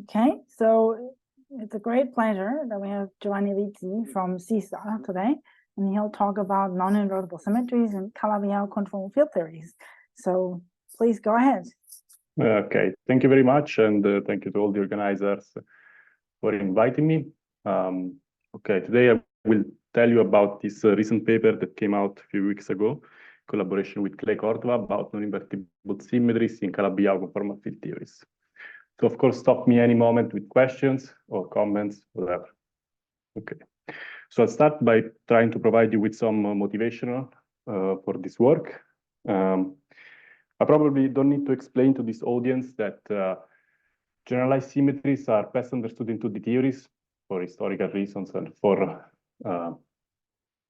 Okay, so it's a great pleasure that we have Giovanni Rizi from SISSA today, and he'll talk about non-invertible symmetries and Calabi-Yau conformal field theories. So please go ahead. Okay, thank you very much, and thank you to all the organizers for inviting me. Okay, today I will tell you about this recent paper that came out a few weeks ago, in collaboration with Clay Cordova, about non-invertible symmetries in Calabi-Yau conformal field theories. So of course, stop me any moment with questions or comments, whatever. Okay, so I'll start by trying to provide you with some motivation for this work. I probably don't need to explain to this audience that generalized symmetries are best understood in 2D theories for historical reasons and for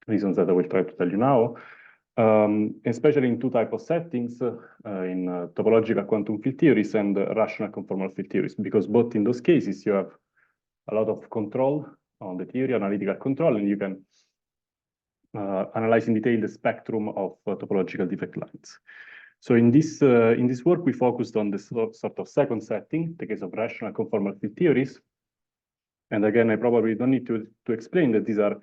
reasons that I will try to tell you now, especially in two types of settings, in topological quantum field theories and rational conformal field theories, because both in those cases you have a lot of control on the theory, analytical control, and you can analyze in detail the spectrum of topological defect lines. So in this work, we focused on this sort of second setting, the case of rational conformal field theories. And again, I probably don't need to explain that these are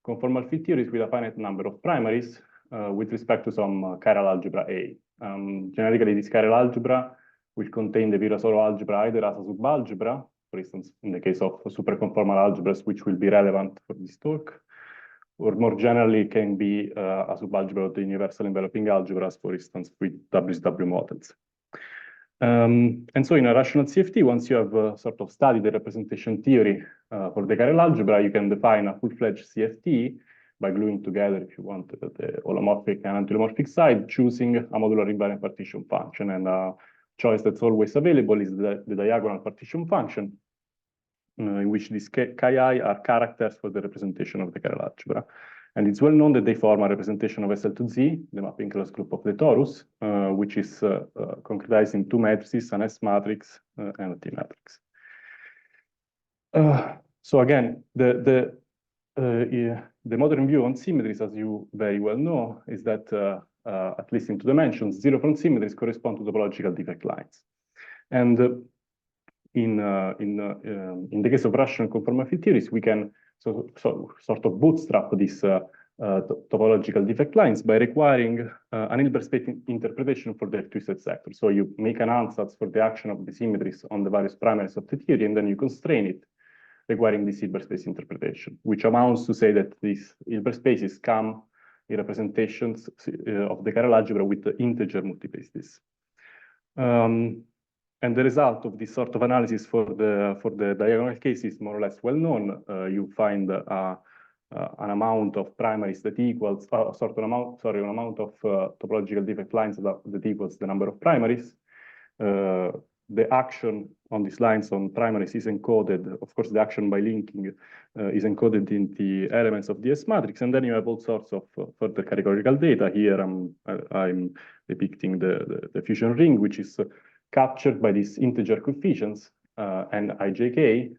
conformal field theories with a finite number of primaries with respect to some chiral algebra A. Generically, this chiral algebra will contain the Virasoro algebra either as a subalgebra, for instance, in the case of superconformal algebras, which will be relevant for this talk, or more generally can be a subalgebra of the universal enveloping algebras, for instance, with WSW models. And so in a rational CFT, once you have sort of studied the representation theory for the chiral algebra, you can define a full-fledged CFT by gluing together, if you want, the holomorphic and antilomorphic side, choosing a modular invariant partition function. And a choice that's always available is the diagonal partition function, in which these chi are characters for the representation of the chiral algebra. And it's well known that they form a representation of SL to Z, the mapping class group of the torus, which is concretized in two matrices, an S matrix and a T matrix. So again, the modern view on symmetries, as you very well know, is that at least in two dimensions, zero-front symmetries correspond to topological defect lines. And in the case of rational conformal field theories, we can sort of bootstrap these topological defect lines by requiring an Hilbert space interpretation for their twisted sector. So you make an ansatz for the action of the symmetries on the various primaries of the theory, and then you constrain it, requiring this Hilbert space interpretation, which amounts to say that these Hilbert spaces come in representations of the chiral algebra with the integer multiplicities. And the result of this sort of analysis for the diagonal case is more or less well known. You find an amount of primaries that equals an amount of topological defect lines that equals the number of primaries. The action on these lines on primaries is encoded. Of course, the action by linking is encoded in the elements of the S matrix, and then you have all sorts of further categorical data. Here I'm depicting the fusion ring, which is captured by these integer coefficients and ijk,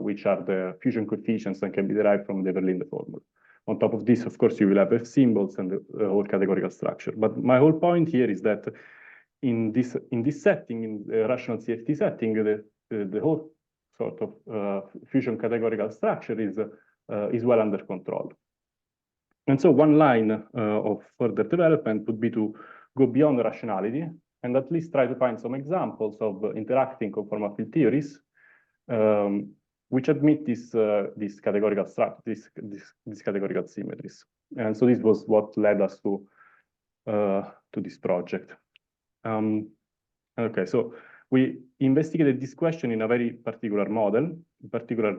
which are the fusion coefficients that can be derived from the Verlinde formula. On top of this, of course, you will have F symbols and the whole categorical structure. But my whole point here is that in this setting, in the rational CFT setting, the whole sort of fusion categorical structure is well under control. And so one line of further development would be to go beyond rationality and at least try to find some examples of interacting conformal field theories which admit this categorical structure, these categorical symmetries. And so this was what led us to this project. Okay, so we investigated this question in a very particular model. In particular,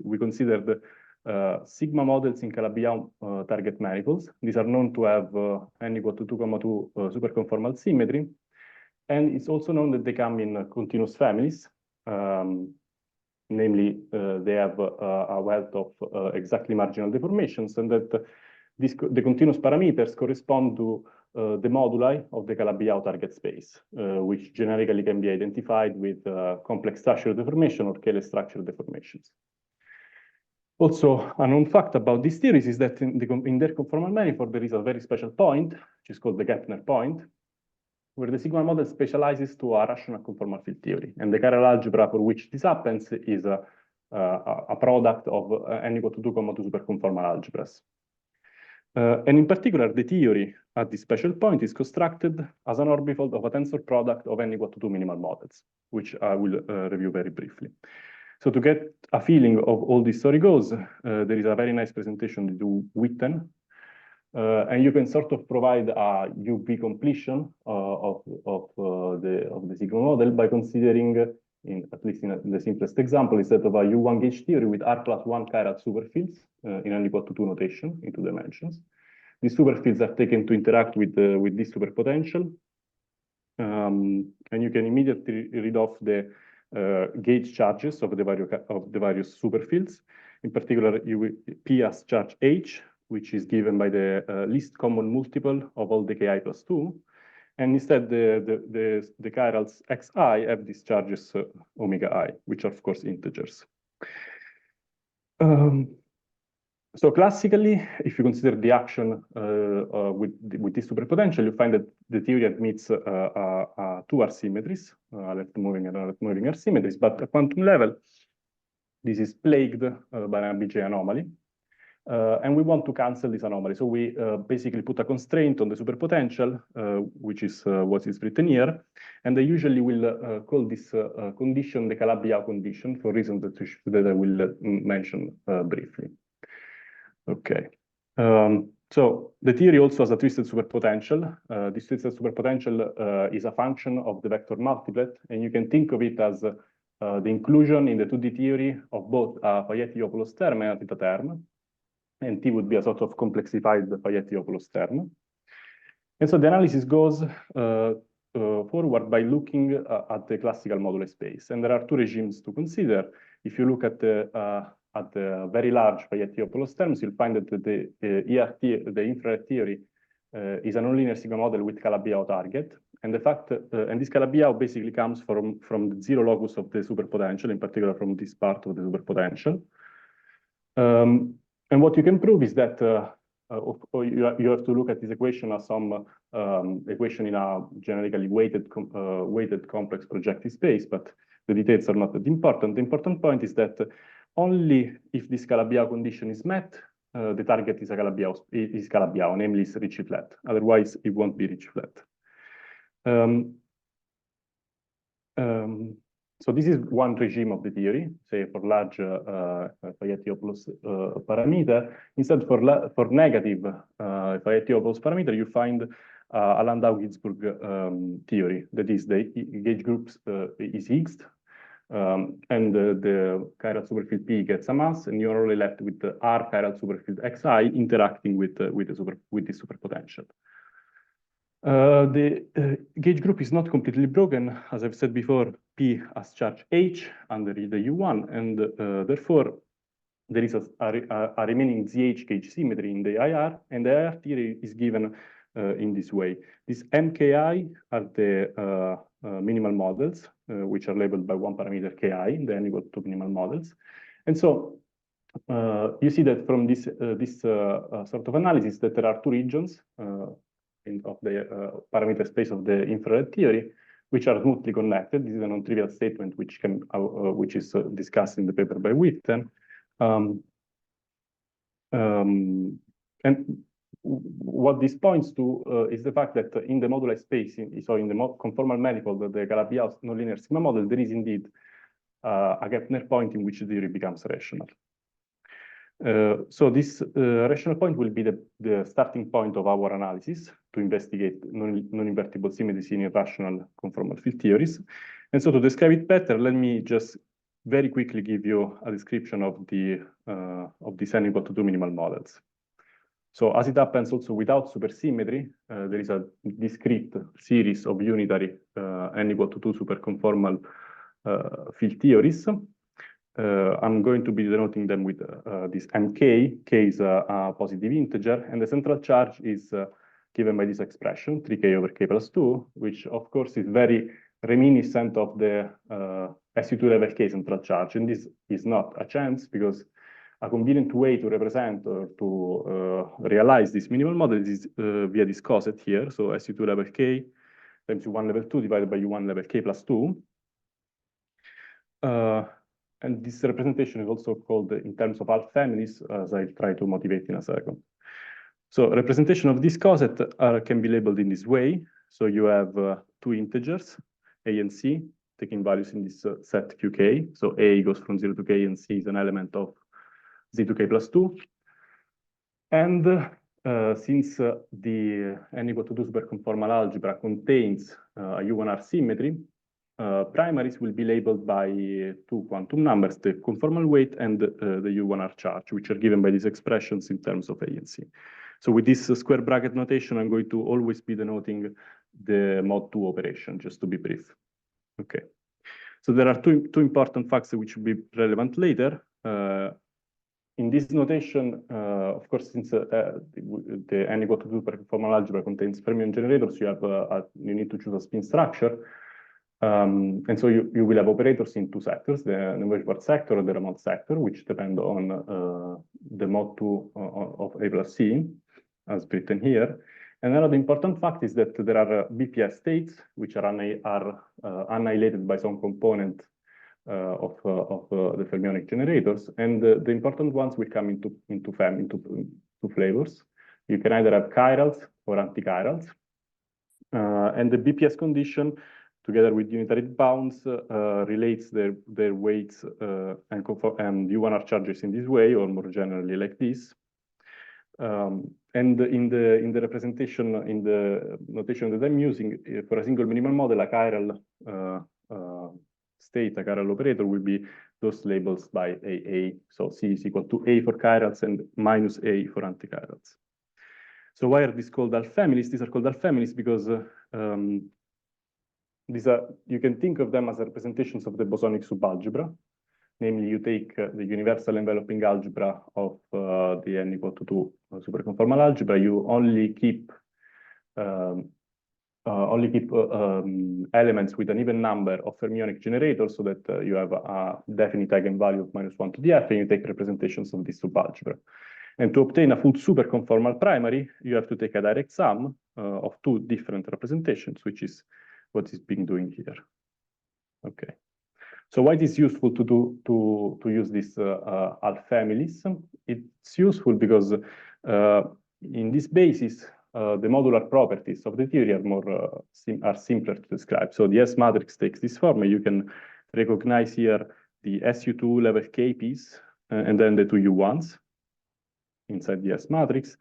we considered sigma models in Calabi-Yau target manifolds. These are known to have n equal to 2,2 superconformal symmetry. And it's also known that they come in continuous families. Namely, they have a wealth of exactly marginal deformations, and that the continuous parameters correspond to the moduli of the Calabi-Yau target space, which generically can be identified with complex structure deformation or Kähler structure deformations. Also, a known fact about these theories is that in their conformal manifold, there is a very special point, which is called the Gepner point, where the sigma model specializes to a rational conformal field theory. And the chiral algebra for which this happens is a product of n equal to 2, 2 superconformal algebras. And in particular, the theory at this special point is constructed as an orbifold of a tensor product of n equal to 2 minimal models, which I will review very briefly. So to get a feeling of all this story goes, there is a very nice presentation to do Witten, and you can sort of provide a UV completion of the sigma model by considering, at least in the simplest example, instead of a U1 gauge theory with R+1 chiral superfields in n equal to 2 notation in 2 dimensions. These superfields are taken to interact with this superpotential, and you can immediately read off the gauge charges of the various superfields. In particular, P as charge H, which is given by the least common multiple of all the Ki plus 2. And instead, the chirals Xi have these charges omega I, which are, of course, integers. So classically, if you consider the action with this superpotential, you find that the theory admits 2 R symmetries, left-moving and right-moving R symmetries, but at quantum level, this is plagued by an RBJ anomaly. And we want to cancel this anomaly. So we basically put a constraint on the superpotential, which is what is written here. And I usually will call this condition the Calabi-Yau condition for reasons that I will mention briefly. Okay. So the theory also has a twisted superpotential. This twisted superpotential is a function of the vector multiplet, and you can think of it as the inclusion in the 2D theory of both a Fayet-Diopoulos term and a theta term. And T would be a sort of complexified Fayet-Diopoulos term. And so the analysis goes forward by looking at the classical modular space. And there are 2 regimes to consider. If you look at the very large Fayet-Diopoulos terms, you'll find that the infrared theory is a nonlinear sigma model with Calabi-Yau target. And the fact, and this Calabi-Yau basically comes from the zero locus of the superpotential, in particular from this part of the superpotential. And what you can prove is that you have to look at this equation as some equation in a generically weighted complex projective space, but the details are not that important. The important point is that only if this Calabi-Yau condition is met, the target is Calabi-Yau, namely it's Ricci flat. Otherwise, it won't be Ricci flat. So this is one regime of the theory, say for large Fayet-Diopoulos parameter. Instead, for negative Fayet-Diopoulos parameter, you find a Landau-Ginzburg theory. That is, the gauge groups is Higgs, and the chiral superfield P gets a mass, and you're only left with the R chiral superfield Xi interacting with the superpotential. The gauge group is not completely broken, as I've said before. P has charge H under the U1, and therefore there is a remaining ZH gauge symmetry in the IR, and the IR theory is given in this way. These MKI are the minimal models, which are labeled by 1 parameter Ki, the n equal to minimal models. And so you see that from this sort of analysis that there are 2 regions of the parameter space of the infrared theory, which are smoothly connected. This is a non-trivial statement which is discussed in the paper by Witten. And what this points to is the fact that in the moduli space, so in the conformal manifold, the Calabi-Yau nonlinear sigma model, there is indeed a Gepner point in which the theory becomes rational. So this rational point will be the starting point of our analysis to investigate non-invertible symmetries in irrational conformal field theories. And so to describe it better, let me just very quickly give you a description of these n equal to 2 minimal models. So as it happens also without supersymmetry, there is a discrete series of unitary n equal to 2 superconformal field theories. I'm going to be denoting them with this mk. K is a positive integer, and the central charge is given by this expression, 3k over k plus 2, which of course is very reminiscent of the SU2 level k central charge. And this is not a chance, because a convenient way to represent or to realize this minimal model is via this coset here. So SU2 level k times U1 level 2 divided by U1 level k plus 2. And this representation is also called in terms of half families, as I'll try to motivate in a second. So representation of this coset can be labeled in this way. So you have two integers, a and c, taking values in this set qk. So a goes from 0 to k, and c is an element of z to k plus 2. And since the n equal to 2 superconformal algebra contains a U1R symmetry, primaries will be labeled by two quantum numbers, the conformal weight and the U1R charge, which are given by these expressions in terms of A and C. So with this square bracket notation, I'm going to always be denoting the mod 2 operation, just to be brief. Okay. So there are two important facts which will be relevant later. In this notation, of course, since the n equal to 2 superconformal algebra contains fermion generators, you need to choose a spin structure. And so you will have operators in two sectors, the non-invertible sector or the remote sector, which depend on the mod 2 of A plus C, as written here. And another important fact is that there are BPS states, which are annihilated by some component of the fermionic generators. And the important ones will come into two flavors. You can either have chirals or antichirals. And the BPS condition, together with unitary bounds, relates their weights and U1R charges in this way, or more generally like this. And in the representation, in the notation that I'm using, for a single minimal model, a chiral state, a chiral operator will be those labels by AA. So C is equal to A for chirals and minus A for antichirals. So why are these called half families? These are called half families because you can think of them as representations of the bosonic subalgebra. Namely, you take the universal enveloping algebra of the n equal to 2 superconformal algebra. You only keep elements with an even number of fermionic generators, so that you have a definite eigenvalue of -1 to the f, and you take representations of this subalgebra. And to obtain a full superconformal primary, you have to take a direct sum of two different representations, which is what is being doing here. Okay. So why it is useful to use these half families? It's useful because in this basis, the modular properties of the theory are simpler to describe. So the S matrix takes this form, and you can recognize here the SU2 level K piece, and then the two U1s inside the S matrix.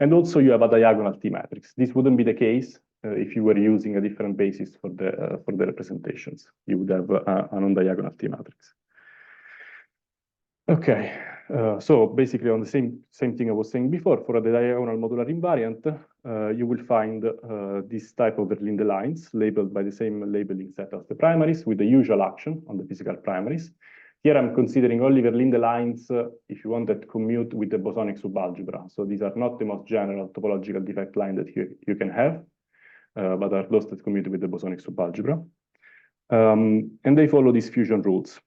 And also you have a diagonal T matrix. This wouldn't be the case if you were using a different basis for the representations. You would have a non-diagonal T matrix. Okay, so basically on the same thing I was saying before, for the diagonal modular invariant, you will find this type of Verlinde lines labeled by the same labeling set as the primaries, with the usual action on the physical primaries. Here I'm considering only Verlinde lines, if you want, that commute with the bosonic subalgebra. So these are not the most general topological defect line that you can have, but are those that commute with the bosonic subalgebra. And they follow these fusion rules.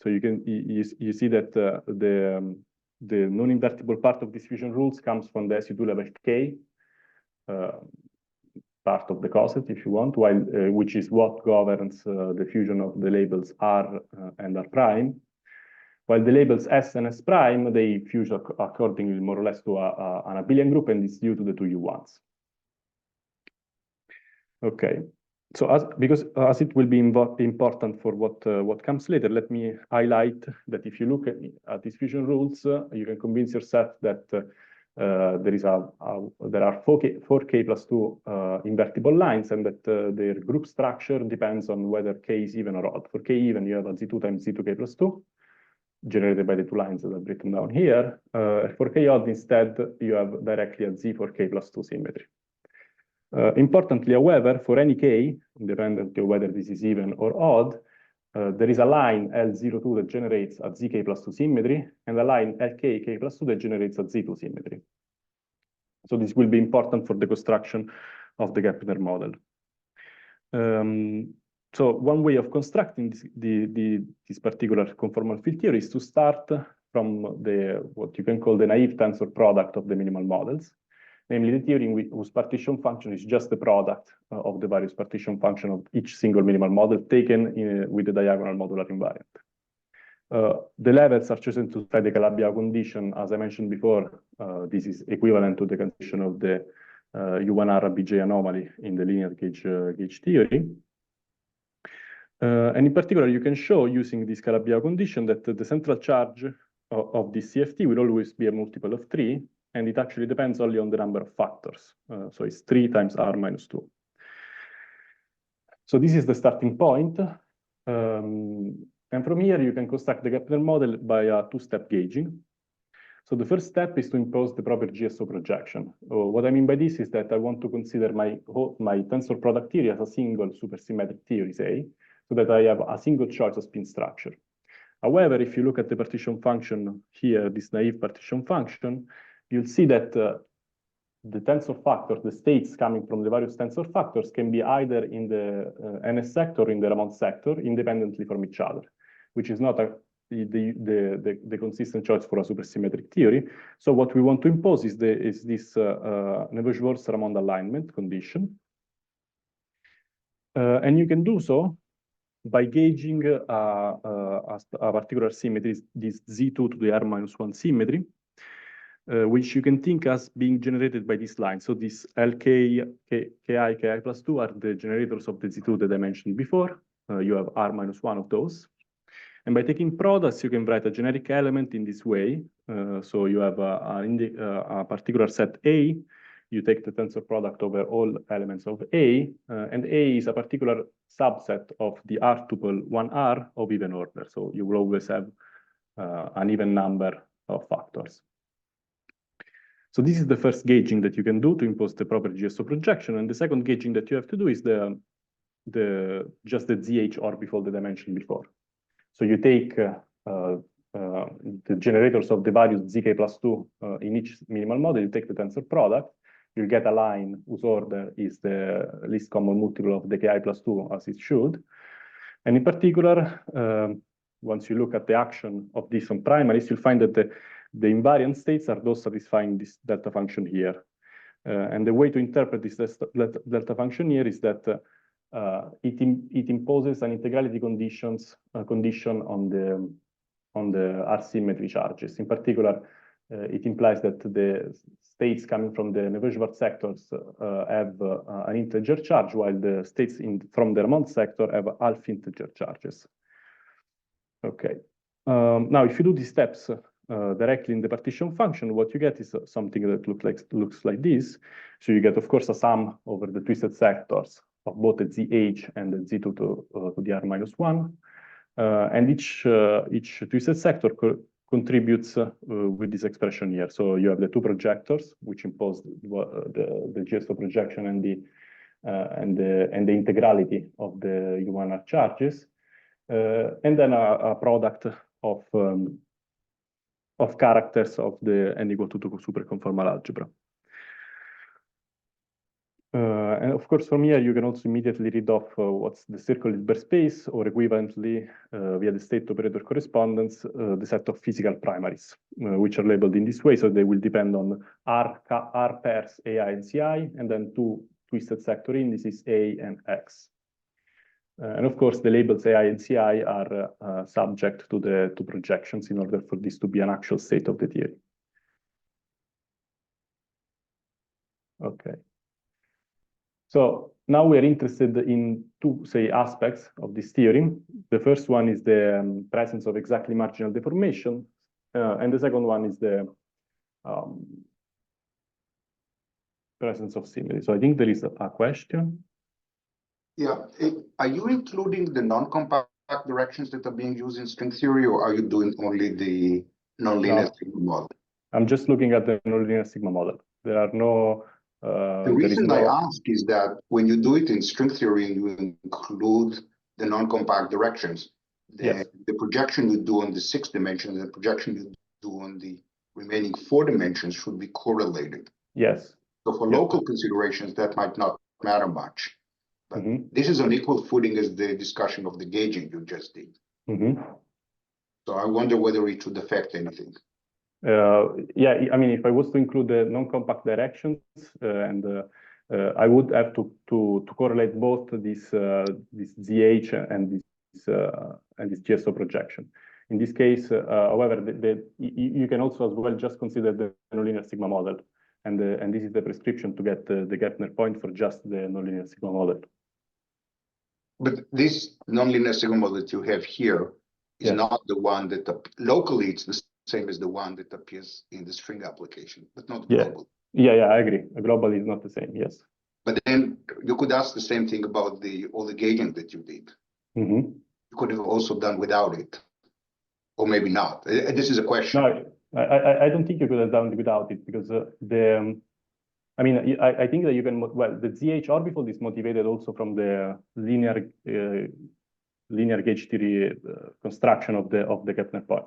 So you see that the non-invertible part of these fusion rules comes from the SU2 level K, part of the coset, if you want, which is what governs the fusion of the labels R and R prime. While the labels S and S prime, they fuse accordingly more or less to an abelian group, and it's due to the two U1s. Okay, so as it will be important for what comes later, let me highlight that if you look at these fusion rules, you can convince yourself that there are 4K plus 2 invertible lines, and that their group structure depends on whether K is even or odd. For K even, you have a Z2 times Z2K plus 2, generated by the two lines that I've written down here. For K odd, instead, you have directly a Z for K plus 2 symmetry. Importantly, however, for any K, independently of whether this is even or odd, there is a line L02 that generates a ZK plus 2 symmetry, and a line LK plus 2 that generates a Z2 symmetry. So this will be important for the construction of the Gepner model. So one way of constructing this particular conformal field theory is to start from what you can call the naive tensor product of the minimal models. namely the theory whose partition function is just the product of the various partition function of each single minimal model taken with the diagonal modular invariant. The levels are chosen to try the Calabi-Yau condition. As I mentioned before, this is equivalent to the condition of the U1R BJ anomaly in the linear gauge theory. And in particular, you can show using this Calabi-Yau condition that the central charge of this CFT will always be a multiple of 3, and it actually depends only on the number of factors. So it's 3 times R minus 2. So this is the starting point. And from here, you can construct the Kepler model by a two-step gauging. So the first step is to impose the proper GSO projection. What I mean by this is that I want to consider my tensor product theory as a single supersymmetric theory, say, so that I have a single choice of spin structure. However, if you look at the partition function here, this naive partition function, you'll see that the tensor factors, the states coming from the various tensor factors, can be either in the NS sector or in the Ramond sector, independently from each other, which is not the consistent choice for a supersymmetric theory. So what we want to impose is this Neveu-Schwarz-Ramond alignment condition. And you can do so by gauging a particular symmetry, this Z2 to the R minus 1 symmetry, which you can think as being generated by this line. So this LK, Ki plus 2 are the generators of the Z2 that I mentioned before. You have R minus 1 of those. And by taking products, you can write a generic element in this way. So you have a particular set A. You take the tensor product over all elements of A, and A is a particular subset of the R tuple 1R of even order. So you will always have an even number of factors. So this is the first gauging that you can do to impose the proper GSO projection. And the second gauging that you have to do is just the ZH orbifold that I mentioned before. So you take the generators of the values ZK plus 2 in each minimal model, you take the tensor product, you get a line whose order is the least common multiple of the Ki plus 2 as it should. And in particular, once you look at the action of this on primaries, you'll find that the invariant states are those satisfying this delta function here. And the way to interpret this delta function here is that it imposes an integrality condition on the R symmetry charges. In particular, it implies that the states coming from the Neveu-Schwarz sectors have an integer charge, while the states from the Ramond sector have half integer charges. Okay. Now, if you do these steps directly in the partition function, what you get is something that looks like this. So you get, of course, a sum over the twisted sectors of both the ZH and the Z2 to the R minus 1. And each twisted sector contributes with this expression here. So you have the two projectors, which impose the GSO projection and the integrality of the U1R charges, and then a product of characters of the n equal to 2 superconformal algebra. And of course, from here, you can also immediately read off what's the circle Hilbert space, or equivalently, via the state operator correspondence, the set of physical primaries, which are labeled in this way. So they will depend on R pairs AI and CI, and then two twisted sector indices A and X. And of course, the labels AI and CI are subject to the two projections in order for this to be an actual state of the theory. Okay. So now we're interested in two, say, aspects of this theory. The first one is the presence of exactly marginal deformation, and the second one is the presence of symmetry. So I think there is a question. Yeah, are you including the non-compact directions that are being used in string theory, or are you doing only the nonlinear sigma model? I'm just looking at the nonlinear sigma model. There are no... the reason I ask is that when you do it in string theory and you include the non-compact directions, the projection you do on the 6 dimensions and the projection you do on the remaining 4 dimensions should be correlated. Yes. So for local considerations, that might not matter much. But this is on equal footing as the discussion of the gauging you just did. So I wonder whether it would affect anything. Yeah, I mean, if I was to include the non-compact directions, I would have to correlate both this ZH and this GSO projection. In this case, however, you can also as well just consider the nonlinear sigma model, and this is the prescription to get the Gepner point for just the nonlinear sigma model. But this nonlinear sigma model that you have here is not the one that locally it's the same as the one that appears in the string application, but not global. Yeah, I agree. Globally is not the same. Yes. But then you could ask the same thing about all the gauging that you did. Mm-hmm. You could have also done without it, or maybe not. This is a question. No, I don't think you could have done it without it, because I mean, I think that you can, well, the ZH orbifold is motivated also from the linear gauge theory construction of the Gepner point.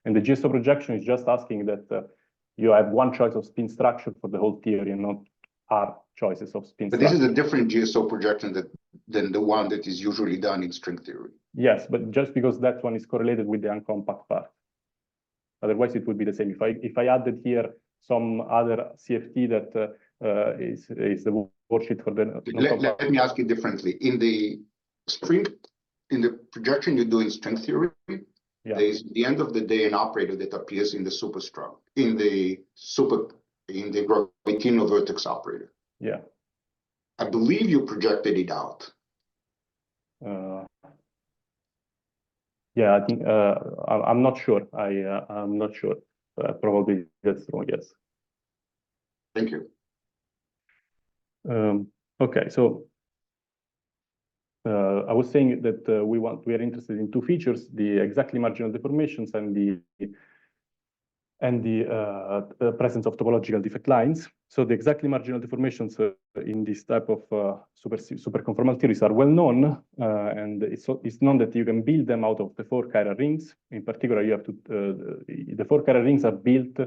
And the GSO projection is just asking that you have one choice of spin structure for the whole theory and not R choices of spin structure. But this is a different GSO projection than the one that is usually done in string theory. Yes, but just because that one is correlated with the uncompact part. Otherwise, it would be the same. If I added here some other CFT that is the worksheet for the let me ask you differently. In the projection you do in string theory, there is at the end of the day an operator that appears in the superstruct, in the gravitino vertex operator. Yeah. I believe you projected it out. Yeah, I think I'm not sure. I'm not sure. Probably that's wrong. Yes. Thank you. Okay, so I was saying that we are interested in two features: the exactly marginal deformations and the presence of topological defect lines. So the exactly marginal deformations in this type of superconformal theories are well known, and it's known that you can build them out of the four chiral rings. In particular, you have to the four chiral rings are built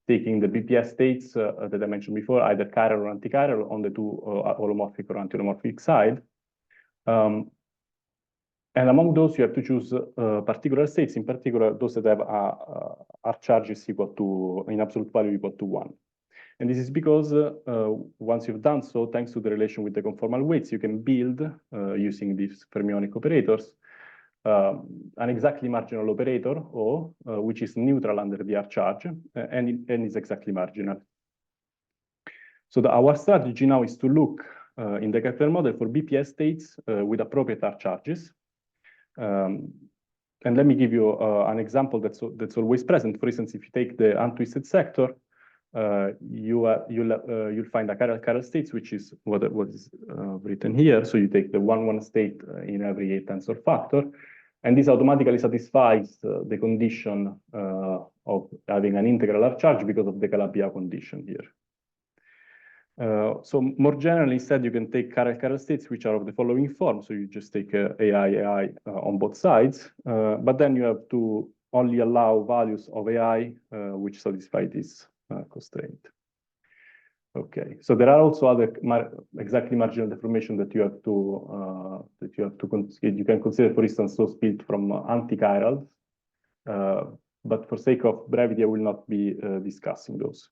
taking the BPS states that I mentioned before, either chiral or antichiral on the two holomorphic or anti-holomorphic side. And among those, you have to choose particular states, in particular, those that have R charges equal to, in absolute value, equal to 1. And this is because once you've done so, thanks to the relation with the conformal weights, you can build, using these fermionic operators, an exactly marginal operator, O, which is neutral under the R charge, and is exactly marginal. So our strategy now is to look in the Gepner model for BPS states with appropriate R charges. And let me give you an example that's always present. For instance, if you take the untwisted sector, you'll find a chiral states, which is what is written here. So you take the 1 state in every 8 tensor factor, and this automatically satisfies the condition of having an integral R charge because of the Calabi-Yau condition here. So more generally, instead, you can take chiral states which are of the following form. So you just take AI on both sides, but then you have to only allow values of AI which satisfy this constraint. Okay, so there are also other exactly marginal deformation that you have to consider. You can consider, for instance, those built from antichirals, but for sake of brevity, I will not be discussing those.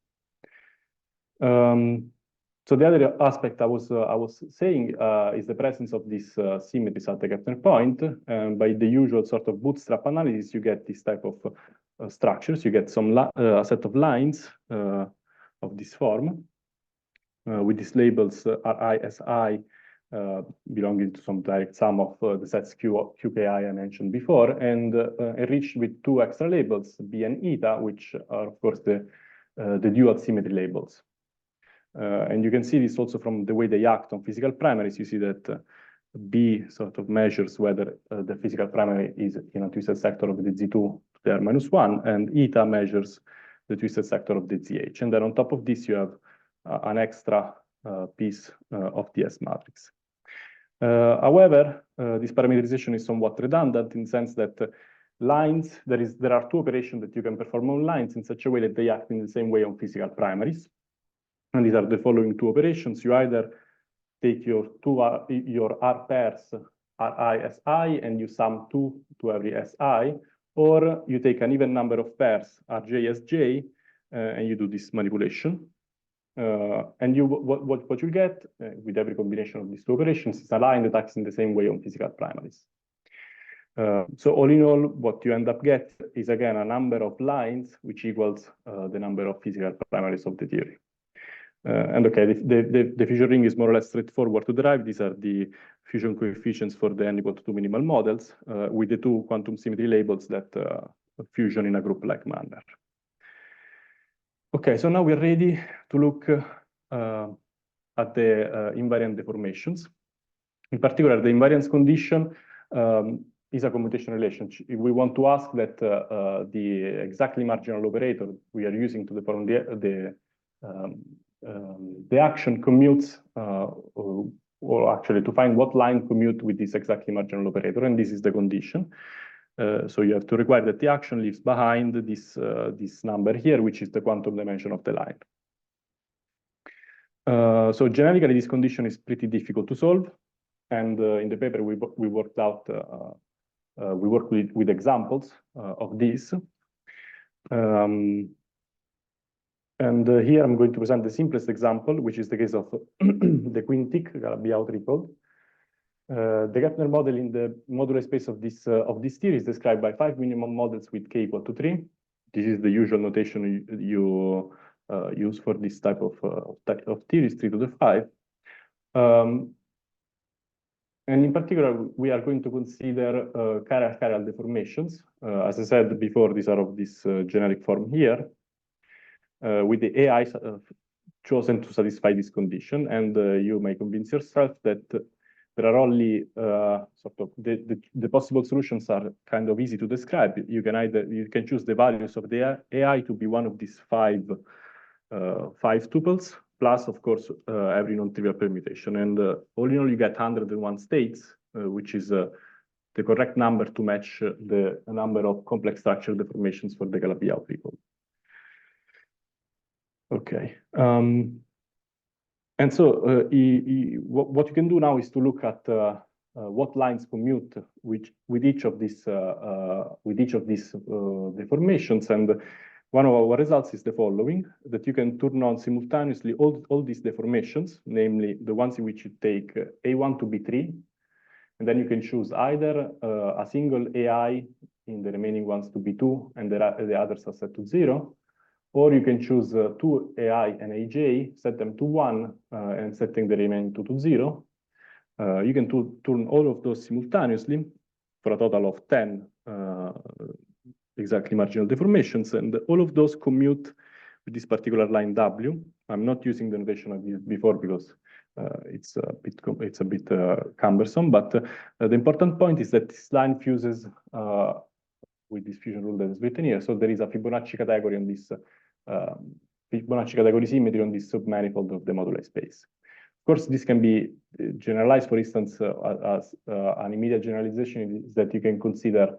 So the other aspect I was saying is the presence of these symmetries at the Gepner point. By the usual sort of bootstrap analysis, you get this type of structures. You get a set of lines of this form with these labels Ri, Si, belonging to some direct sum of the sets QKI I mentioned before, and enriched with two extra labels, B and eta, which are, of course, the dual symmetry labels. And you can see this also from the way they act on physical primaries. You see that B sort of measures whether the physical primary is in a twisted sector of the Z2 to the R-1, and eta measures the twisted sector of the ZH. And then on top of this, you have an extra piece of the S matrix. However, this parameterization is somewhat redundant in the sense that lines, there are two operations that you can perform on lines in such a way that they act in the same way on physical primaries. And these are the following two operations. You either take your R pairs, Ri, Si, and you sum 2 to every Si, or you take an even number of pairs, Rj as j, and you do this manipulation. And what you get with every combination of these two operations is a line that acts in the same way on physical primaries. So all in all, what you end up get is again a number of lines which equals the number of physical primaries of the theory. And okay, the fusion ring is more or less straightforward to derive. These are the fusion coefficients for the n equal to 2 minimal models with the two quantum symmetry labels that fusion in a group-like manner. Okay, so now we're ready to look at the invariant deformations. In particular, the invariance condition is a commutation relationship. If we want to ask that the exactly marginal operator we are using to deform the action commutes, or actually to find what line commute with this exactly marginal operator, and this is the condition. So you have to require that the action leaves behind this number here, which is the quantum dimension of the line. So generically, this condition is pretty difficult to solve, and in the paper we worked out. We work with examples of this. And here I'm going to present the simplest example, which is the case of the quintic Calabi-Yau triple. The Gepner model in the modular space of this theory is described by 5 minimum models with k equal to 3. This is the usual notation you use for this type of theories, 3 to the 5. And in particular, we are going to consider chiral deformations. As I said before, these are of this generic form here, with the AI chosen to satisfy this condition. And you may convince yourself that there are only the possible solutions are kind of easy to describe. You can choose the values of the AI to be one of these five tuples, plus, of course, every non-trivial permutation. And all in all, you get 101 states, which is the correct number to match the number of complex structure deformations for the Calabi-Yau triple. Okay. And so what you can do now is to look at what lines commute with each of these deformations. And one of our results is the following: that you can turn on simultaneously all these deformations, namely the ones in which you take A1 to B3, and then you can choose either a single AI in the remaining ones to B2 and the others are set to 0, or you can choose two AI and AJ, set them to 1, and setting the remaining two to 0. You can turn all of those simultaneously for a total of 10 exactly marginal deformations, and all of those commute with this particular line W. I'm not using the notation I used before because it's a bit cumbersome, but the important point is that this line fuses with this fusion rule that is written here. So there is a Fibonacci category on this Fibonacci category symmetry on this submanifold of the moduli space. Of course, this can be generalized, for instance, as an immediate generalization is that you can consider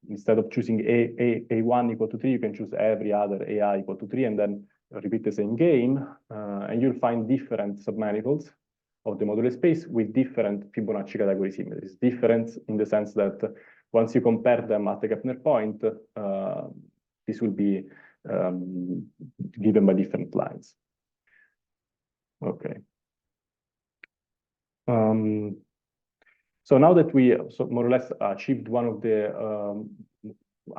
instead of choosing A1 equal to 3, you can choose every other AI equal to 3 and then repeat the same game, and you'll find different submanifolds of the modular space with different Fibonacci category symmetries. Different in the sense that once you compare them at the Gepner point, this will be given by different lines. Okay. So now that we more or less achieved one of the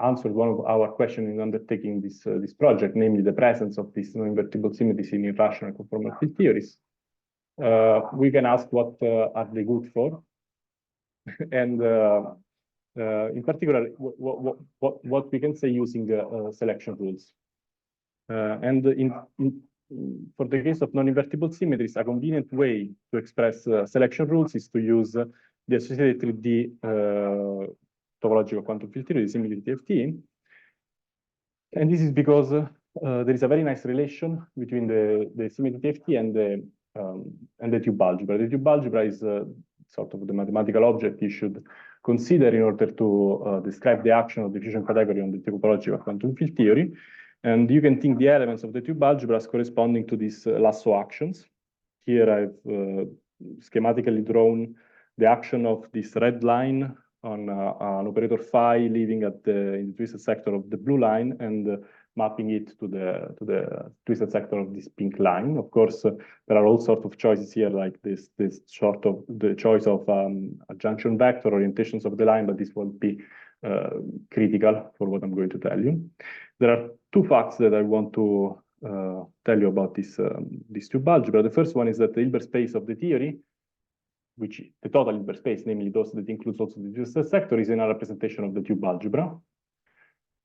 answered one of our questions in undertaking this project, namely the presence of these non-invertible symmetries in irrational conformal field theories, we can ask what are they good for, and in particular, what we can say using selection rules. And for the case of non-invertible symmetries, a convenient way to express selection rules is to use the associated 3D topological quantum field theory, the symmetry CFT. And this is because there is a very nice relation between the symmetry CFT and the tube algebra. The tube algebra is sort of the mathematical object you should consider in order to describe the action of the fusion category on the topological quantum field theory. And you can think the elements of the tube algebra as corresponding to these lasso actions. Here I've schematically drawn the action of this red line on an operator phi living at in the twisted sector of the blue line and mapping it to the twisted sector of this pink line. Of course, there are all sorts of choices here, like this sort of the choice of a junction vector, orientations of the line, but this won't be critical for what I'm going to tell you. There are two facts that I want to tell you about this tube algebra. The first one is that the Hilbert space of the theory, which the total Hilbert space, namely those that includes also the twisted sector, is in a representation of the tube algebra.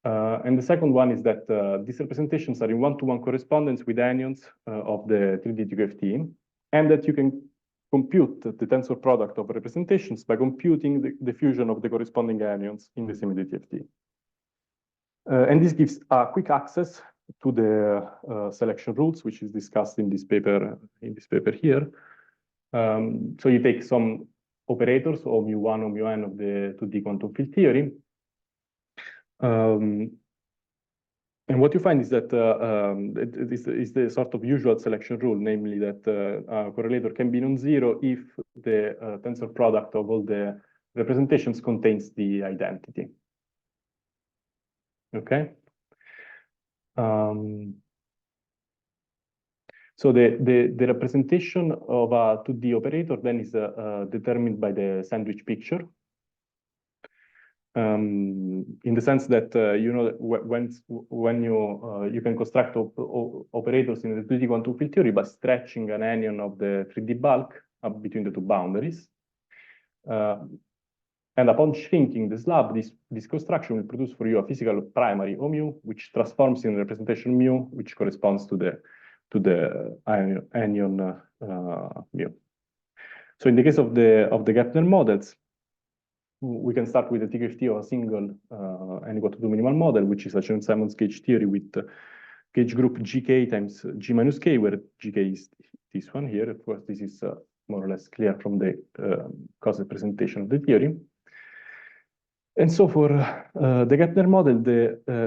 And the second one is that these representations are in one-to-one correspondence with anyons of the 3D QFT, and that you can compute the tensor product of representations by computing the fusion of the corresponding anyons in the symmetry TFT. And this gives quick access to the selection rules, which is discussed in this paper here. So you take some operators, or mu1 or mu(n) of the 2D quantum field theory. And what you find is that it is the sort of usual selection rule, namely that a correlator can be non-zero if the tensor product of all the representations contains the identity. Okay. So the representation of a 2D operator then is determined by the sandwich picture. In the sense that you know, when you can construct operators in the 2D quantum field theory by stretching an anion of the 3D bulk between the two boundaries. And upon shrinking the slab, this construction will produce for you a physical primary O mu, which transforms in representation mu, which corresponds to the anion mu. So in the case of the Gepner models, we can start with the TQFT of a single n equal to 2 minimal model, which is a Chern-Simons gauge theory with gauge group GK times G minus K, where GK is this one here. Of course, this is more or less clear from the cos representation of the theory. And so for the Gepner model,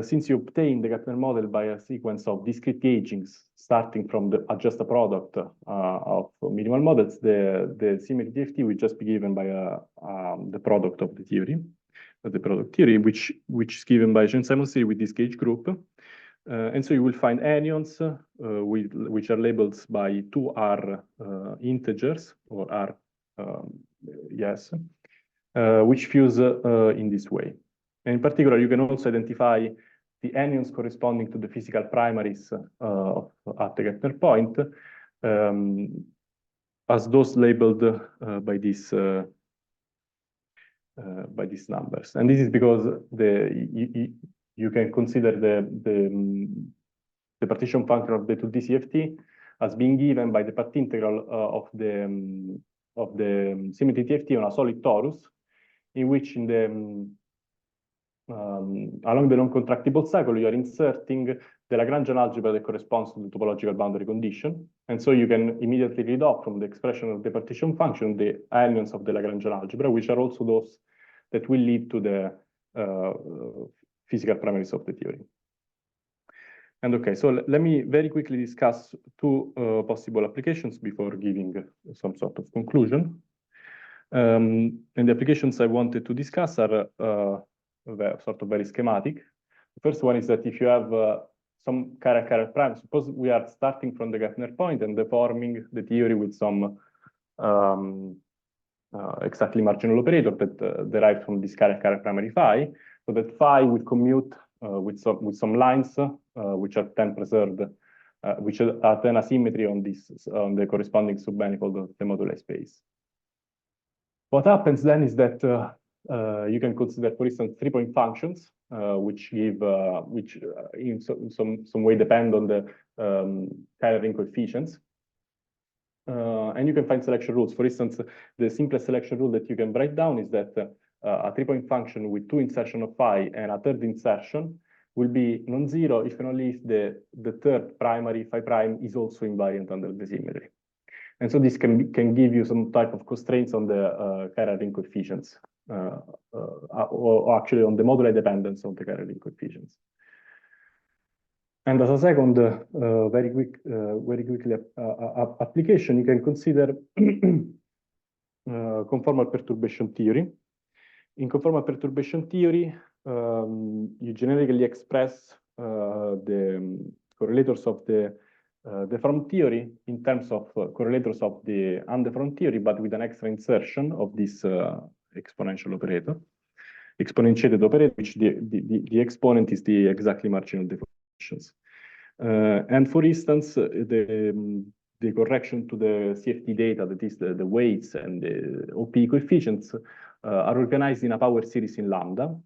since you obtain the Gepner model by a sequence of discrete gaugings starting from the adjust a product of minimal models, the symmetry TFT will just be given by the product of the theory, which is given by Chern-Simons theory with this gauge group. And so you will find anyons which are labeled by 2R integers, or R, yes, which fuse in this way. And in particular, you can also identify the anyons corresponding to the physical primaries at the Gepner point as those labeled by these numbers. And this is because you can consider the partition function of the 2D CFT as being given by the path integral of the symmetry TFT on a solid torus, in which along the non-contractible cycle, you are inserting the Lagrangian algebra that corresponds to the topological boundary condition. And so you can immediately read off from the expression of the partition function the elements of the Lagrangian algebra, which are also those that will lead to the physical primaries of the theory. And okay, so let me very quickly discuss two possible applications before giving some sort of conclusion. And the applications I wanted to discuss are sort of very schematic. The first one is that if you have some chiral prime, suppose we are starting from the Gepner point and deforming the theory with some exactly marginal operator that derived from this chiral primary phi, so that phi will commute with some lines which are then preserved, which are then a symmetry on the corresponding submanifold of the moduli space. What happens then is that you can consider, for instance, 3-point functions, which in some way depend on the chiral ring coefficients. And you can find selection rules. For instance, the simplest selection rule that you can write down is that a 3-point function with 2 insertion of phi and a third insertion will be non-zero if and only if the third primary phi prime is also invariant under the symmetry. And so this can give you some type of constraints on the chiral ring coefficients, or actually on the moduli dependence of the chiral ring coefficients. And as a second, very quickly application, you can consider conformal perturbation theory, in conformal perturbation theory, you generically express the correlators of the deformed theory in terms of correlators of the undeformed theory, but with an extra insertion of this exponential operator, exponentiated operator, which the exponent is the exactly marginal deformations. And for instance, the correction to the CFT data, that is the weights and the OP coefficients, are organized in a power series in lambda.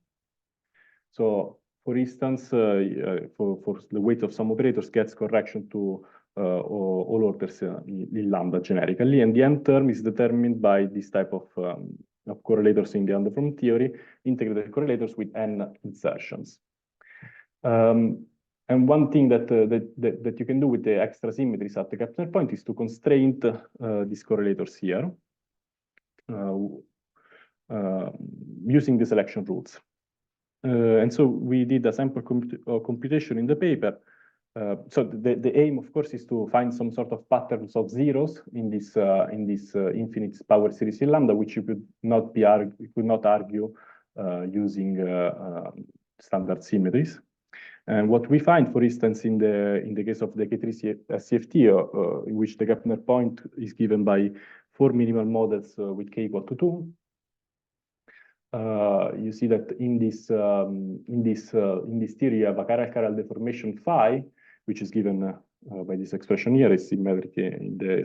So, for instance, for the weight of some operators gets correction to all orders in lambda generically, and the n term is determined by this type of correlators in the undeformed theory, integrated correlators with n insertions. And one thing that you can do with the extra symmetries at the Kepler point is to constrain these correlators here using the selection rules. And so we did a sample computation in the paper. So the aim, of course, is to find some sort of patterns of zeros in this infinite power series in lambda, which you could not argue using standard symmetries. And what we find, for instance, in the case of the K3 CFT, in which the Kepler point is given by 4 minimal models with k equal to 2, you see that in this theory you have a chiral deformation phi, which is given by this expression here, is symmetric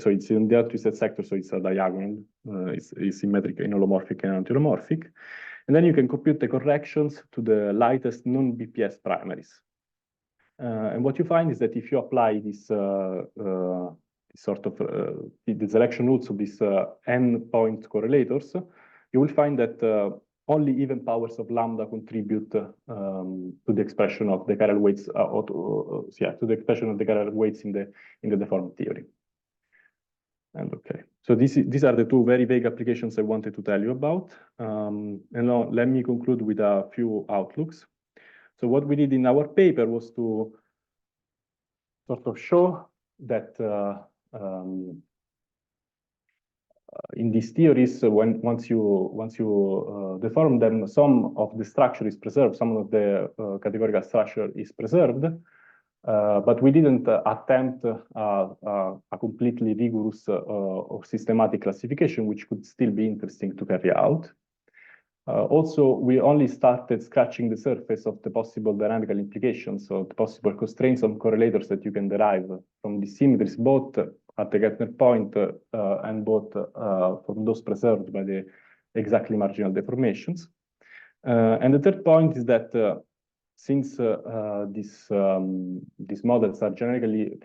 so it's in the alternate sector, so it's a diagonal, it's symmetric in holomorphic and anti-holomorphic. And then you can compute the corrections to the lightest non-BPS primaries. And what you find is that if you apply this sort of the selection rules of these n-point correlators, you will find that only even powers of lambda contribute to the expression of the chiral weights, to the expression of the chiral weights in the deformed theory. And okay, so these are the two very vague applications I wanted to tell you about. And now let me conclude with a few outlooks. So what we did in our paper was to sort of show that in these theories, once you deform them, some of the structure is preserved, some of the categorical structure is preserved, but we didn't attempt a completely rigorous or systematic classification, which could still be interesting to carry out. Also, we only started scratching the surface of the possible dynamical implications, so the possible constraints on correlators that you can derive from the symmetries, both at the Kepler point and both from those preserved by the exactly marginal deformations. And the third point is that since these models are generally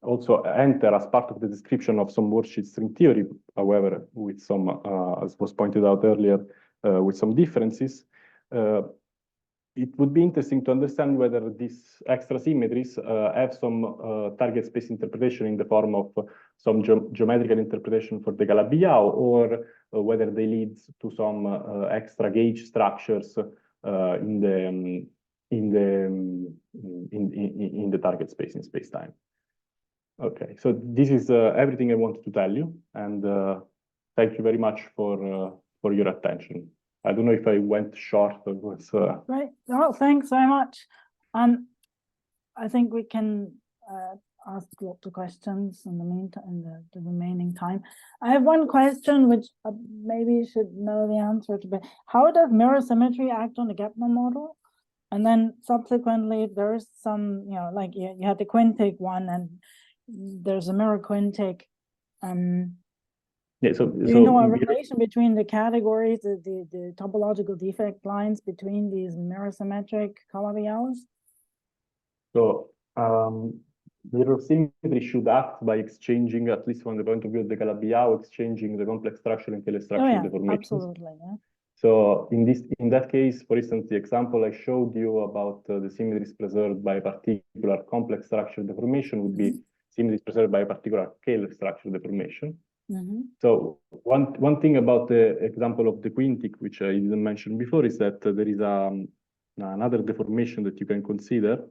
also enter as part of the description of some worksheet string theory, however, with some, as was pointed out earlier, with some differences, it would be interesting to understand whether these extra symmetries have some target space interpretation in the form of some geometrical interpretation for the Calabi-Yau, or whether they lead to some extra gauge structures in the target space in space-time. Okay, so this is everything I wanted to tell you, and thank you very much for your attention. I don't know if I went short or was... Right. Oh, thanks very much. I think we can ask lots of questions in the meantime, in the remaining time. I have one question which maybe you should know the answer to, but how does mirror symmetry act on the Kepler model? And then subsequently, there's some, you know, like you had the quintic one, and there's a mirror quintic. Yeah, so do you know a relation between the categories, the topological defect lines between these mirror symmetric Calabi-Yaus? So mirror symmetry should act by exchanging, at least from the point of view of the Calabi-Yau, exchanging the complex structure and scale structure deformations. Absolutely, yeah. So in that case, for instance, the example I showed you about the symmetries preserved by a particular complex structure deformation would be symmetries preserved by a particular scale structure deformation. So one thing about the example of the quintic, which I didn't mention before, is that there is another deformation that you can consider,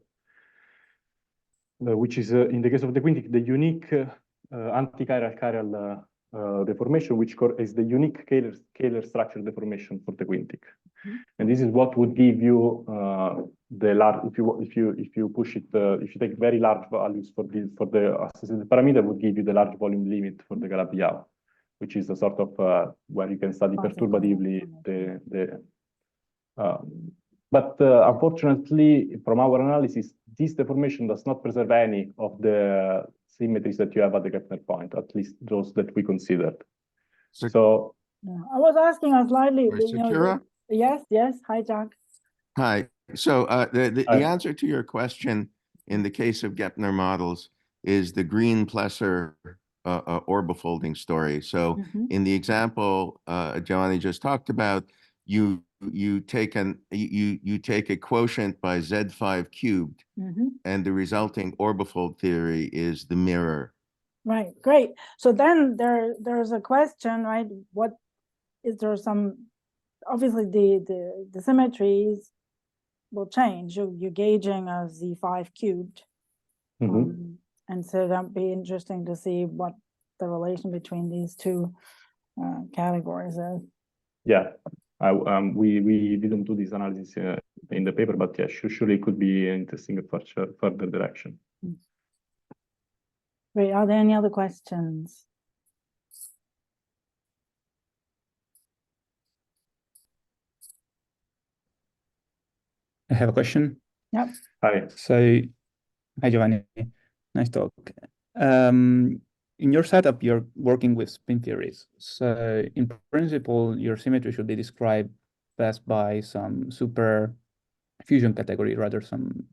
which is in the case of the quintic, the unique anti-chiral chiral deformation, which is the unique scalar structure deformation for the quintic. Mhm. And this is what would give you the large, if you push it, if you take very large values for the associated parameter, would give you the large volume limit for the Calabi-Yau, which is a sort of where you can study perturbatively but unfortunately, from our analysis, this deformation does not preserve any of the symmetries that you have at the Kepler point, at least those that we considered. So yeah, I was asking a slightly, Sakura? yes, hi, Jack. Hi. So the Hi. answer to your question in the case of Gepner models is the Green-Plesser orbifolding story. So Mhm. in the example Giovanni just talked about, you take a quotient by Z5 cubed, Mhm. and the resulting orbifold theory is the mirror. Right, great. So then there's a question, right? What is there some, obviously the symmetries will change. You're gauging a Z5 cubed. And so that'd be interesting to see what the relation between these two categories is. yeah, we didn't do this analysis in the paper, but yeah, surely it could be interesting for further direction. Great, are there any other questions? I have a question. Yep. Hi. So, hi Giovanni, nice talk. In your setup, you're working with spin theories. So in principle, your symmetry should be described best by some super fusion category rather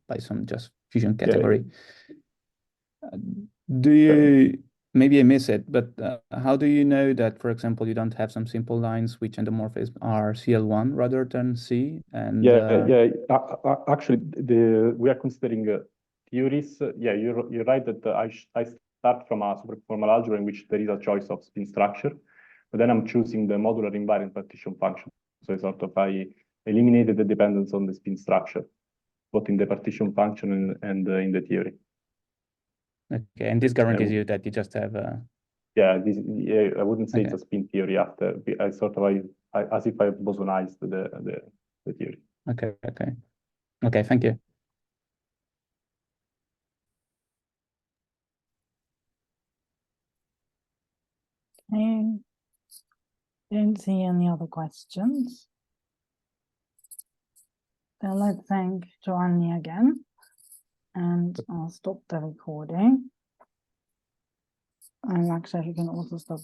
by some just fusion category. Do you, maybe I miss it, but how do you know that, for example, you don't have some simple lines which endomorphism are CL1 rather than C? And actually, we are considering theories. Yeah, you're right that I start from a superformal algebra in which there is a choice of spin structure, but then I'm choosing the modular invariant partition function. So I eliminated the dependence on the spin structure, both in the partition function and in the theory. Okay, and this guarantees you that you just have yeah, I wouldn't say it's a spin theory after I as if I bosonized the theory. Okay, thank you. Okay. Didn't see any other questions. Then let's thank Giovanni again, and I'll stop the recording. And actually, you can also stop